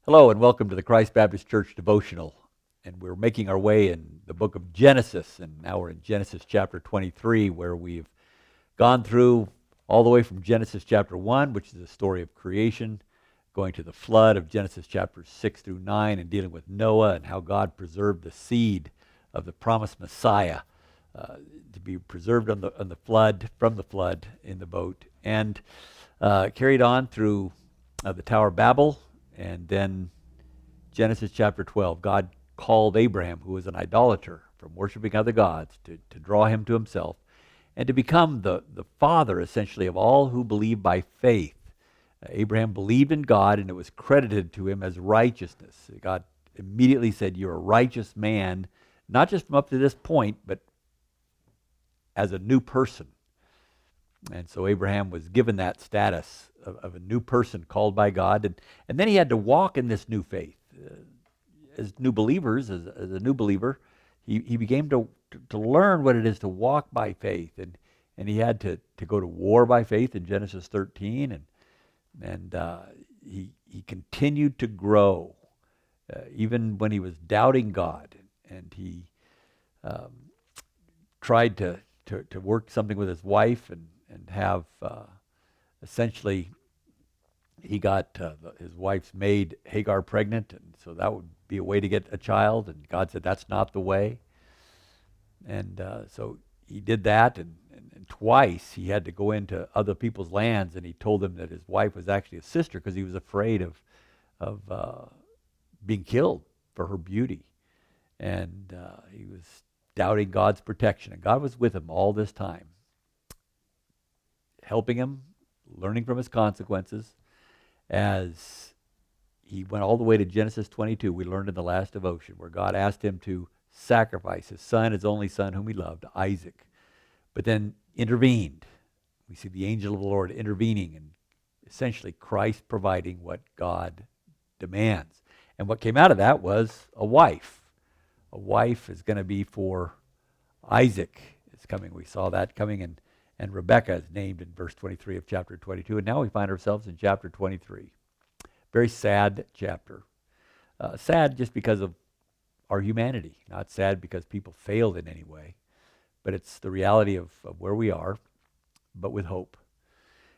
Hello and welcome to the Christ Baptist Church devotional. And we're making our way in the book of Genesis. And now we're in Genesis chapter 23, where we've gone through all the way from Genesis chapter 1, which is the story of creation, going to the flood of Genesis chapters 6 through 9, and dealing with Noah and how God preserved the seed of the promised Messiah to be preserved on the flood, from the flood in the boat, and carried on through the Tower of Babel. And then Genesis chapter 12, God called Abraham, who was an idolater, from worshiping other gods, to draw him to himself and to become the father, essentially, of all who believe by faith. Abraham believed in God, and it was credited to him as righteousness. God immediately said, "You're a righteous man," not just from up to this point, but as a new person. And so Abraham was given that status of a new person called by God. And then he had to walk in this new faith. As new believers, as a new believer, he began to learn what it is to walk by faith. And he had to go to war by faith in Genesis 13. And he continued to grow, even when he was doubting God. And he tried to work something with his wife and have essentially, he got his wife's maid Hagar pregnant, and so that would be a way to get a child, and God said that's not the way. And so he did that, and twice he had to go into other people's lands, and he told them that his wife was actually a sister because he was afraid of being killed for her beauty. And he was doubting God's protection, and God was with him all this time, helping him, learning from his consequences. As he went all the way to Genesis 22, we learned in the last devotion, where God asked him to sacrifice his son, his only son, whom he loved, Isaac, but then intervened. We see the angel of the Lord intervening, and essentially Christ providing what God demands. And what came out of that was a wife. A wife is going to be for Isaac. It's coming. We saw that coming, and Rebekah is named in verse 23 of chapter 22. And now we find ourselves in chapter 23. Very sad chapter. Sad just because of our humanity. Not sad because people failed in any way. But it's the reality of where we are, but with hope.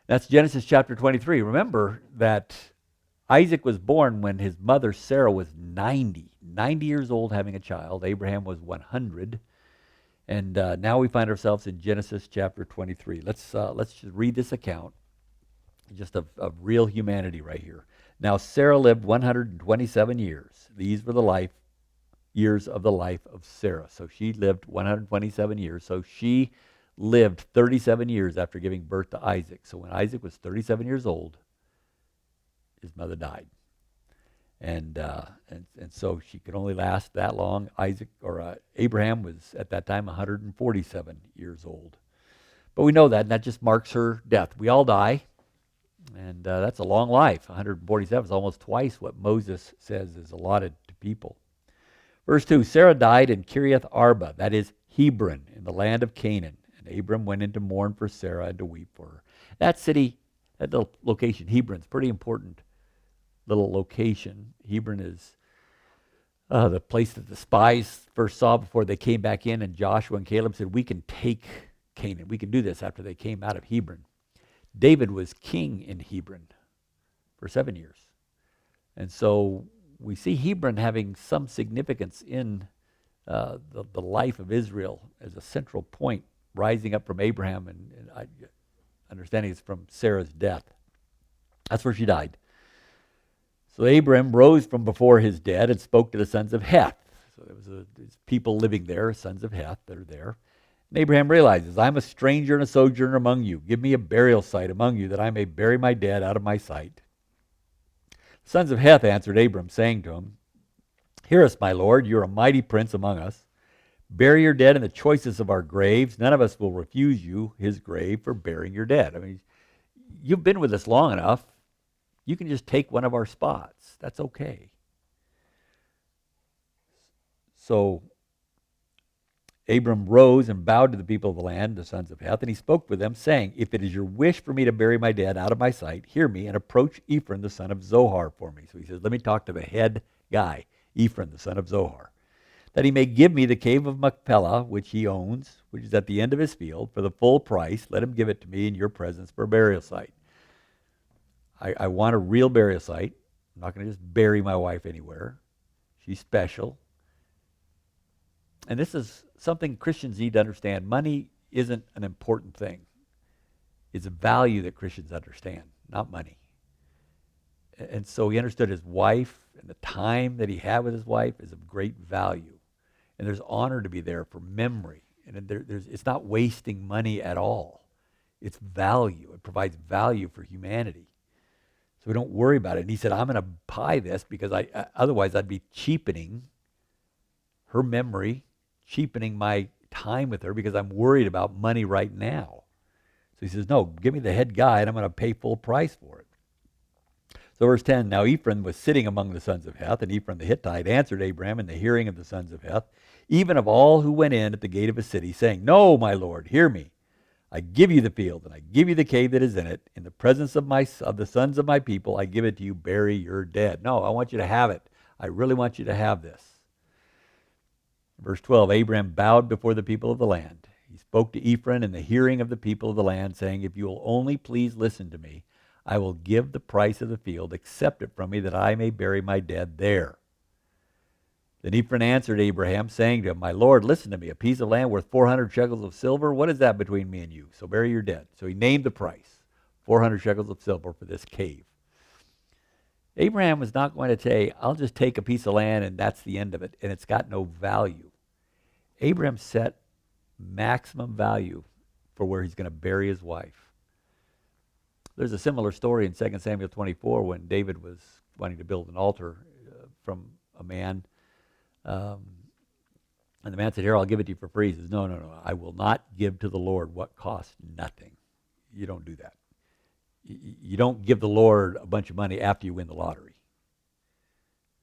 That's Genesis chapter 23. Remember that Isaac was born when his mother Sarah was 90 years old, having a child. Abraham was 100. And now we find ourselves in Genesis chapter 23. Let's just read this account, just of real humanity right here. Now Sarah lived 127 years. These were the years of the life of Sarah. So she lived 127 years. So she lived 37 years after giving birth to Isaac. So when Isaac was 37 years old, his mother died. And so she could only last that long. Abraham was at that time 147 years old. But we know that, and that just marks her death. We all die, and that's a long life. 147 is almost twice what Moses says is allotted to people. Verse 2, Sarah died in Kiriath Arba, that is Hebron, in the land of Canaan. And Abram went in to mourn for Sarah and to weep for her. That city, that little location, Hebron's pretty important little location. Hebron is the place that the spies first saw before they came back in, and Joshua and Caleb said, "We can take Canaan. We can do this," after they came out of Hebron. David was king in Hebron for 7 years. And so we see Hebron having some significance in the life of Israel as a central point, rising up from Abraham, and understanding it's from Sarah's death. That's where she died. So Abram rose from before his dead and spoke to the sons of Heth. So there was these people living there, sons of Heth, that are there. And Abraham realizes, "I'm a stranger and a sojourner among you. Give me a burial site among you, that I may bury my dead out of my sight." The sons of Heth answered Abram, saying to him, "Hear us, my lord. You are a mighty prince among us. Bury your dead in the choicest of our graves. None of us will refuse you his grave for burying your dead." I mean, you've been with us long enough. You can just take one of our spots. That's okay. So Abram rose and bowed to the people of the land, the sons of Heth, and he spoke with them, saying, if it is your wish for me to bury my dead out of my sight, hear me and approach Ephron, the son of Zohar, for me. So he says, let me talk to the head guy, Ephron, the son of Zohar, that he may give me the cave of Machpelah, which he owns, which is at the end of his field, for the full price. Let him give it to me in your presence for a burial site. I want a real burial site. I'm not going to just bury my wife anywhere. She's special. And this is something Christians need to understand. Money isn't an important thing. It's a value that Christians understand, not money. And so he understood his wife and the time that he had with his wife is of great value. And there's honor to be there for memory. And it's not wasting money at all. It's value. It provides value for humanity. So we don't worry about it. And he said, I'm going to buy this because otherwise I'd be cheapening her memory, cheapening my time with her because I'm worried about money right now. So he says, no, give me the head guy and I'm going to pay full price for it. So verse 10, now Ephron was sitting among the sons of Heth, and Ephron the Hittite answered Abraham in the hearing of the sons of Heth, even of all who went in at the gate of a city, saying, no, my lord, hear me. I give you the field, and I give you the cave that is in it. In the presence of the sons of my people, I give it to you, bury your dead. No, I want you to have it. I really want you to have this. Verse 12, Abraham bowed before the people of the land. He spoke to Ephron in the hearing of the people of the land, saying, if you will only please listen to me, I will give the price of the field, accept it from me, that I may bury my dead there. Then Ephron answered Abraham, saying to him, my lord, listen to me, a piece of land worth 400 shekels of silver, what is that between me and you? So bury your dead. So he named the price, 400 shekels of silver for this cave. Abraham was not going to say, I'll just take a piece of land and that's the end of it, and it's got no value. Abraham set maximum value for where he's going to bury his wife. There's a similar story in 2 Samuel 24 when David was wanting to build an altar from a man. And the man said, here, I'll give it to you for free. He says, no, I will not give to the Lord what costs nothing. You don't do that. You don't give the Lord a bunch of money after you win the lottery.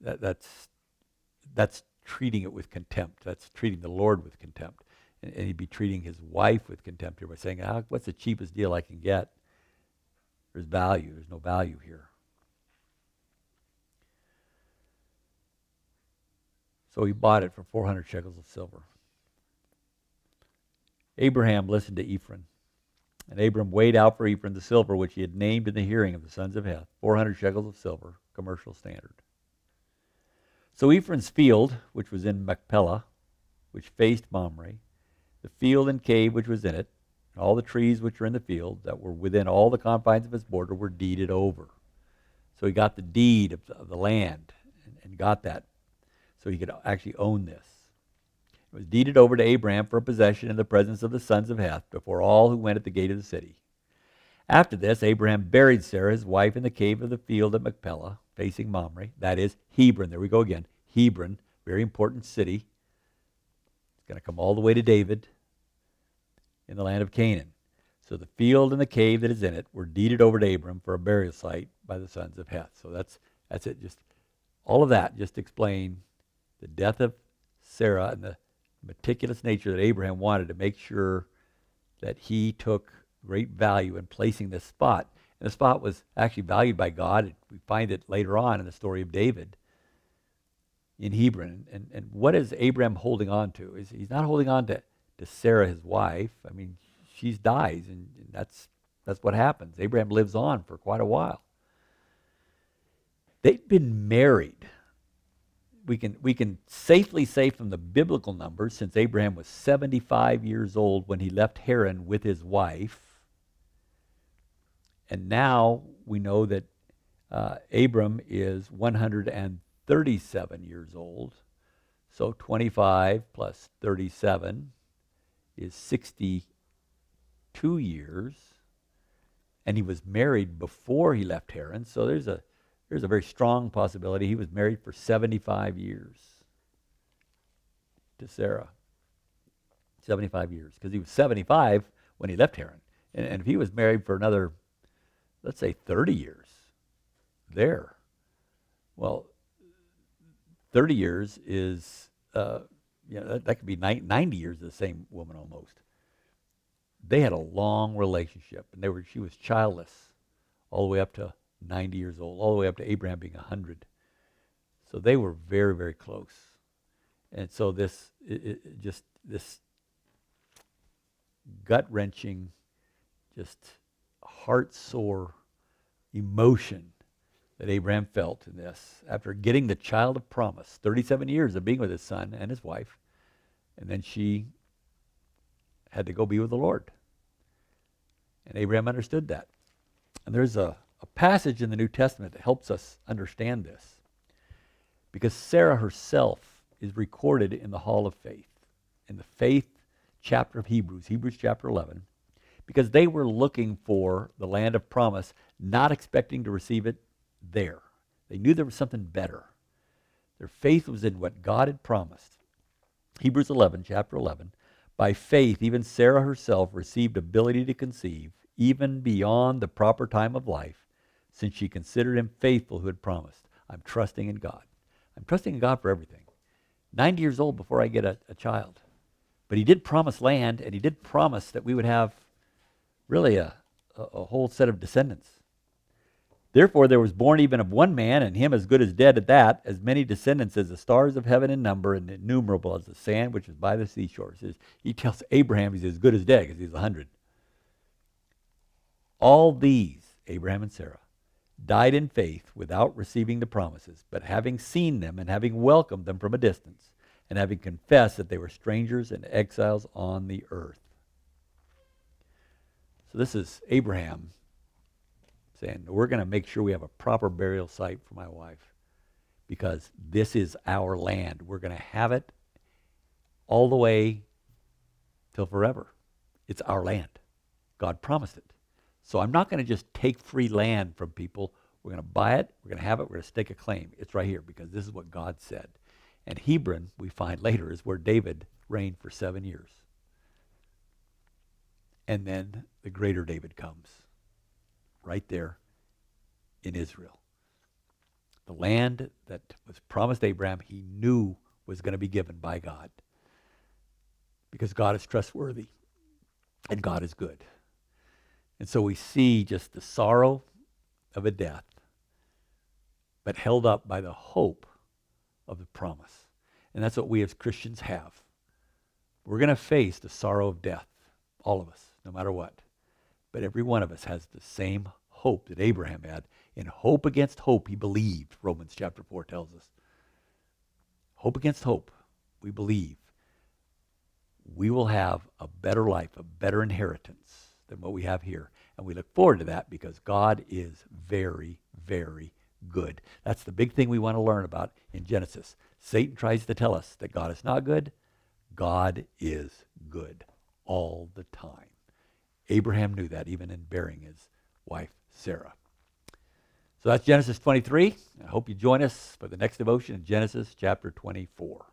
That's treating it with contempt. That's treating the Lord with contempt. And he'd be treating his wife with contempt here by saying, what's the cheapest deal I can get? There's value. There's no value here. So he bought it for 400 shekels of silver. Abraham listened to Ephron. And Abram weighed out for Ephron the silver which he had named in the hearing of the sons of Heth, 400 shekels of silver, commercial standard. So Ephron's field, which was in Machpelah, which faced Mamre, the field and cave which was in it, and all the trees which were in the field that were within all the confines of its border were deeded over. So he got the deed of the land and got that so he could actually own this. It was deeded over to Abraham for a possession in the presence of the sons of Heth before all who went at the gate of the city. After this, Abraham buried Sarah, his wife, in the cave of the field at Machpelah, facing Mamre, that is Hebron. There we go again. Hebron, very important city. It's going to come all the way to David in the land of Canaan. So the field and the cave that is in it were deeded over to Abram for a burial site by the sons of Heth. So that's it. Just all of that just explain the death of Sarah and the meticulous nature that Abraham wanted to make sure that he took great value in placing this spot. And the spot was actually valued by God. We find it later on in the story of David in Hebron. And what is Abraham holding on to? He's not holding on to Sarah, his wife. I mean, she dies, and that's what happens. Abraham lives on for quite a while. They'd been married. We can safely say from the biblical numbers, since Abraham was 75 years old when he left Haran with his wife, and now we know that Abram is 137 years old, so 25 plus 37 is 62 years, and he was married before he left Haran, so there's a very strong possibility he was married for 75 years to Sarah. 75 years, because he was 75 when he left Haran. And if he was married for another, let's say 30 years there, well, 30 years is that could be 90 years of the same woman almost. They had a long relationship, and she was childless all the way up to 90 years old, all the way up to Abraham being 100. So they were very, very close. And so this gut-wrenching, just heart-sore emotion that Abraham felt in this, after getting the child of promise, 37 years of being with his son and his wife, and then she had to go be with the Lord. And Abraham understood that. And there's a passage in the New Testament that helps us understand this, because Sarah herself is recorded in the Hall of Faith, in the faith chapter of Hebrews chapter 11, because they were looking for the land of promise, not expecting to receive it there. They knew there was something better. Their faith was in what God had promised. Hebrews 11, chapter 11, by faith, even Sarah herself received ability to conceive, even beyond the proper time of life, since she considered him faithful who had promised. I'm trusting in God. I'm trusting in God for everything. 90 years old before I get a child. But he did promise land, and he did promise that we would have really a whole set of descendants. Therefore there was born even of one man, and him as good as dead at that, as many descendants as the stars of heaven in number, and innumerable as the sand which is by the seashore. He tells Abraham he's as good as dead because he's 100. All these, Abraham and Sarah, died in faith without receiving the promises, but having seen them and having welcomed them from a distance, and having confessed that they were strangers and exiles on the earth. So this is Abraham saying, we're going to make sure we have a proper burial site for my wife, because this is our land. We're going to have it all the way till forever. It's our land. God promised it. So I'm not going to just take free land from people. We're going to buy it. We're going to have it. We're going to stake a claim. It's right here because this is what God said. And Hebron, we find later, is where David reigned for 7 years. And then the greater David comes right there in Israel. The land that was promised Abraham, he knew was going to be given by God, because God is trustworthy and God is good. And so we see just the sorrow of a death, but held up by the hope of the promise. And that's what we as Christians have. We're going to face the sorrow of death, all of us, no matter what. But every one of us has the same hope that Abraham had. In hope against hope, he believed, Romans chapter 4 tells us. Hope against hope, we believe we will have a better life, a better inheritance than what we have here. And we look forward to that because God is very, very good. That's the big thing we want to learn about in Genesis. Satan tries to tell us that God is not good. God is good all the time. Abraham knew that even in burying his wife, Sarah. So that's Genesis 23. I hope you join us for the next devotion in Genesis chapter 24.